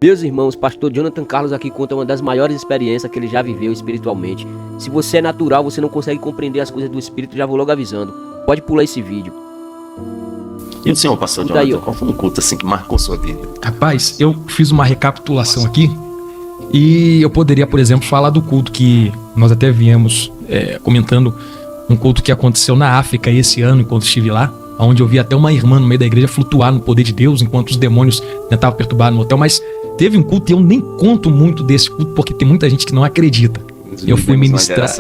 Meus irmãos, pastor Jonathan Carlos aqui conta uma das maiores experiências que ele já viveu espiritualmente. Se você é natural, você não consegue compreender as coisas do espírito, já vou logo avisando. Pode pular esse vídeo. E o senhor, pastor Jonathan, qual foi um culto assim que marcou sua vida? Rapaz, eu fiz uma recapitulação aqui e eu poderia, por exemplo, falar do culto que nós até viemos comentando, um culto que aconteceu na África esse ano, enquanto estive lá, onde eu vi até uma irmã no meio da igreja flutuar no poder de Deus, enquanto os demônios tentavam perturbar no hotel, mas teve um culto e eu nem conto muito desse culto, porque tem muita gente que não acredita. Eu fui ministrar,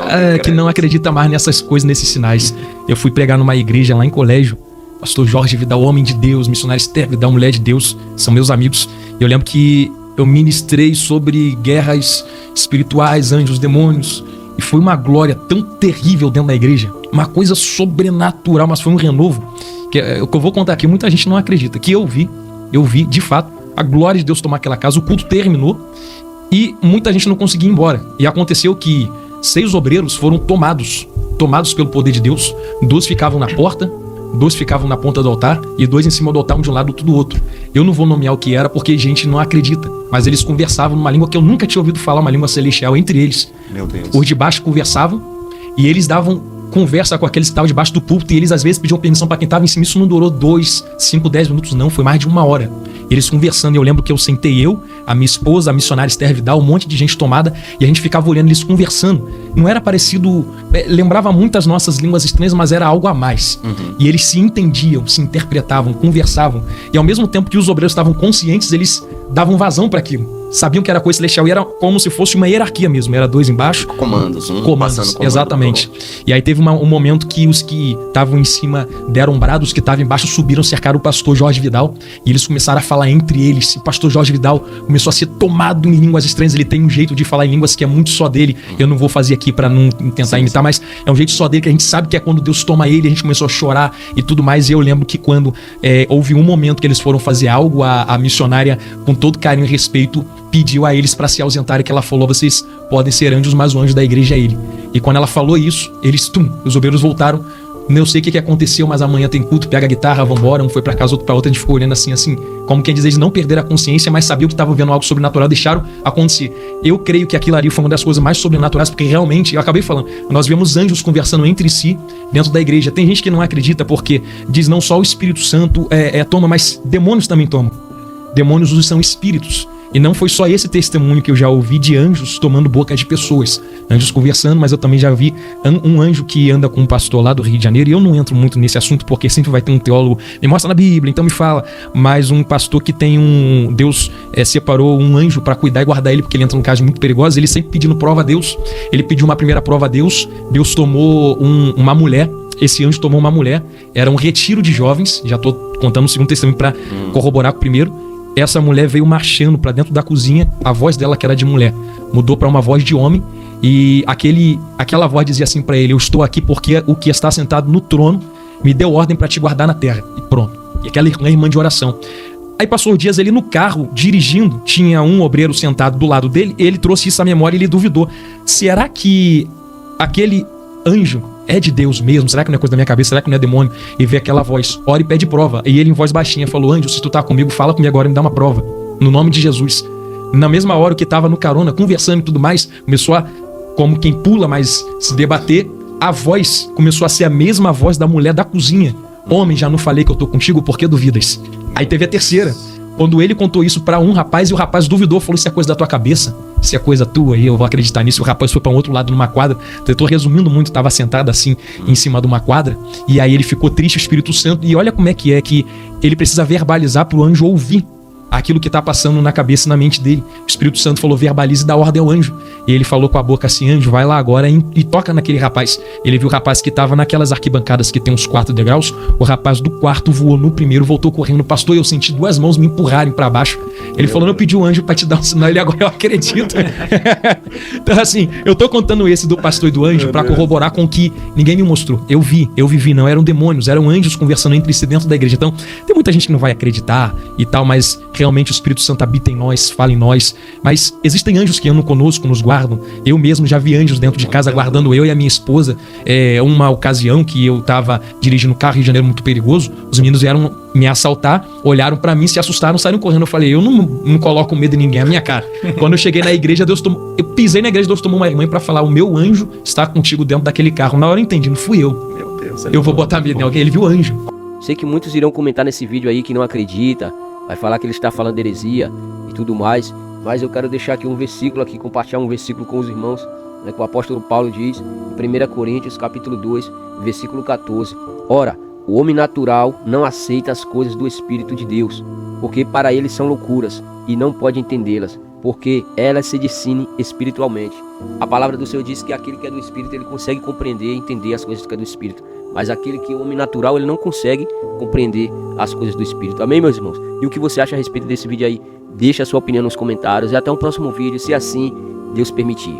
que não acredita mais nessas coisas, nesses sinais. Eu fui pregar numa igreja lá em colégio, pastor Jorge Vidal, homem de Deus, missionário Esther Vidal, mulher de Deus, são meus amigos. Eu lembro que eu ministrei sobre guerras espirituais, anjos, demônios, e foi uma glória tão terrível dentro da igreja, uma coisa sobrenatural, mas foi um renovo, que eu vou contar aqui, muita gente não acredita, que eu vi de fato a glória de Deus tomar aquela casa. O culto terminou e muita gente não conseguia ir embora, e aconteceu que 6 obreiros foram tomados pelo poder de Deus. 2 ficavam na porta, 2 ficavam na ponta do altar e 2 em cima do altar, um de um lado, outro do outro. Eu não vou nomear o que era porque gente não acredita, mas eles conversavam numa língua que eu nunca tinha ouvido falar, uma língua celestial entre eles. Meu Deus. Os de baixo conversavam e eles davam conversa com aqueles que estavam debaixo do púlpito, e eles às vezes pediam permissão para quem estava em cima. Isso não durou 2, 5, 10 minutos, não, foi mais de 1 hora. Eles conversando, e eu lembro que eu sentei, a minha esposa, a missionária Esther Vidal, um monte de gente tomada, e a gente ficava olhando eles conversando. Não era parecido, lembrava muito as nossas línguas estranhas, mas era algo a mais. E eles se entendiam, se interpretavam, conversavam, e ao mesmo tempo que os obreiros estavam conscientes, eles davam vazão para aquilo. Sabiam que era coisa celestial e era como se fosse uma hierarquia mesmo. Era 2 embaixo. Comandos, Comandos, exatamente. E aí teve um momento que os que estavam em cima deram um brado, os que estavam embaixo subiram, cercaram o pastor Jorge Vidal, e eles começaram a falar entre eles. O pastor Jorge Vidal começou a ser tomado em línguas estranhas. Ele tem um jeito de falar em línguas que é muito só dele. Eu não vou fazer aqui para não tentar imitar, mas é um jeito só dele, que a gente sabe que é quando Deus toma ele. A gente começou a chorar e tudo mais. E eu lembro que quando houve um momento que eles foram fazer algo, a missionária, com todo carinho e respeito, pediu a eles para se ausentarem, que ela falou: vocês podem ser anjos, mas o anjo da igreja é ele. E quando ela falou isso, os obreiros voltaram. Não sei o que aconteceu, mas amanhã tem culto, pega a guitarra, vambora. Um foi pra casa, outro pra outra. A gente ficou olhando assim, como quem diz, eles não perderam a consciência, mas sabiam que estavam vendo algo sobrenatural, deixaram acontecer. Eu creio que aquilo ali foi uma das coisas mais sobrenaturais, porque realmente, eu acabei falando, nós vemos anjos conversando entre si dentro da igreja. Tem gente que não acredita porque diz não só o Espírito Santo toma, mas demônios também tomam. Demônios são espíritos. E não foi só esse testemunho que eu já ouvi de anjos tomando boca de pessoas, anjos conversando, mas eu também já vi um anjo que anda com um pastor lá do Rio de Janeiro, e eu não entro muito nesse assunto porque sempre vai ter um teólogo, me mostra na Bíblia, então me fala, mas um pastor que tem Deus separou um anjo para cuidar e guardar ele, porque ele entra num caso muito perigoso, ele sempre pedindo prova a Deus. Ele pediu uma primeira prova a Deus, Deus tomou uma mulher. Esse anjo tomou uma mulher, era um retiro de jovens, já tô contando o segundo testemunho para corroborar com o primeiro. Essa mulher veio marchando para dentro da cozinha, a voz dela, que era de mulher, mudou para uma voz de homem, e aquela voz dizia assim para ele: eu estou aqui porque o que está sentado no trono me deu ordem para te guardar na terra. E pronto. E aquela irmã de oração. Aí passou os dias, ele no carro, dirigindo, tinha um obreiro sentado do lado dele, ele trouxe isso à memória e ele duvidou. Será que aquele anjo é de Deus mesmo? Será que não é coisa da minha cabeça? Será que não é demônio? E vê aquela voz: ora e pede prova. E ele em voz baixinha falou: anjo, se tu tá comigo, fala comigo agora e me dá uma prova, no nome de Jesus. Na mesma hora, o que tava no carona, conversando e tudo mais, começou a, como quem pula, mas se debater. A voz começou a ser a mesma voz da mulher da cozinha: homem, já não falei que eu tô contigo, por que duvidas? Aí teve a terceira, quando ele contou isso pra um rapaz, e o rapaz duvidou, falou: isso é coisa da tua cabeça, isso é coisa tua, e eu vou acreditar nisso. O rapaz foi pra um outro lado numa quadra, eu tô resumindo muito, tava sentado assim em cima de uma quadra, e aí ele ficou triste, o Espírito Santo, e olha como é que ele precisa verbalizar pro anjo ouvir aquilo que tá passando na cabeça e na mente dele. O Espírito Santo falou: verbalize e dá ordem ao anjo. E ele falou com a boca assim: anjo, vai lá agora e toca naquele rapaz. Ele viu o rapaz que tava naquelas arquibancadas que tem uns 4 degraus. O rapaz do quarto voou no primeiro, voltou correndo. Pastor, eu senti 2 mãos me empurrarem pra baixo. Ele falou: não, eu pedi o anjo pra te dar um sinal. Ele: agora eu acredito. Então assim, eu tô contando esse do pastor e do anjo pra corroborar com o que ninguém me mostrou. Eu vivi, não eram demônios, eram anjos conversando entre si dentro da igreja. Então tem muita gente que não vai acreditar e tal, mas realmente o Espírito Santo habita em nós, fala em nós. Mas existem anjos que andam conosco, nos guardam. Eu mesmo já vi anjos dentro de casa guardando eu e a minha esposa. Uma ocasião que eu estava dirigindo um carro em Rio de Janeiro muito perigoso, os meninos vieram me assaltar, olharam pra mim, se assustaram, saíram correndo. Eu falei, eu não coloco medo em ninguém, é a minha cara. Quando eu cheguei na igreja, eu pisei na igreja, Deus tomou uma irmã pra falar, o meu anjo está contigo dentro daquele carro. Na hora eu entendi, não fui eu. Meu Deus. Eu vou botar medo em alguém, ele viu o anjo. Sei que muitos irão comentar nesse vídeo aí que não acredita, vai falar que ele está falando heresia e tudo mais, mas eu quero deixar aqui um versículo, compartilhar um versículo com os irmãos, né, que o apóstolo Paulo diz, em 1 Coríntios capítulo 2, versículo 14. Ora, o homem natural não aceita as coisas do Espírito de Deus, porque para ele são loucuras, e não pode entendê-las, porque elas se discernem espiritualmente. A palavra do Senhor diz que aquele que é do Espírito, ele consegue compreender e entender as coisas que é do Espírito, mas aquele que é o homem natural, ele não consegue compreender as coisas do Espírito. Amém, meus irmãos? E o que você acha a respeito desse vídeo aí? Deixa a sua opinião nos comentários, e até o próximo vídeo, se assim Deus permitir.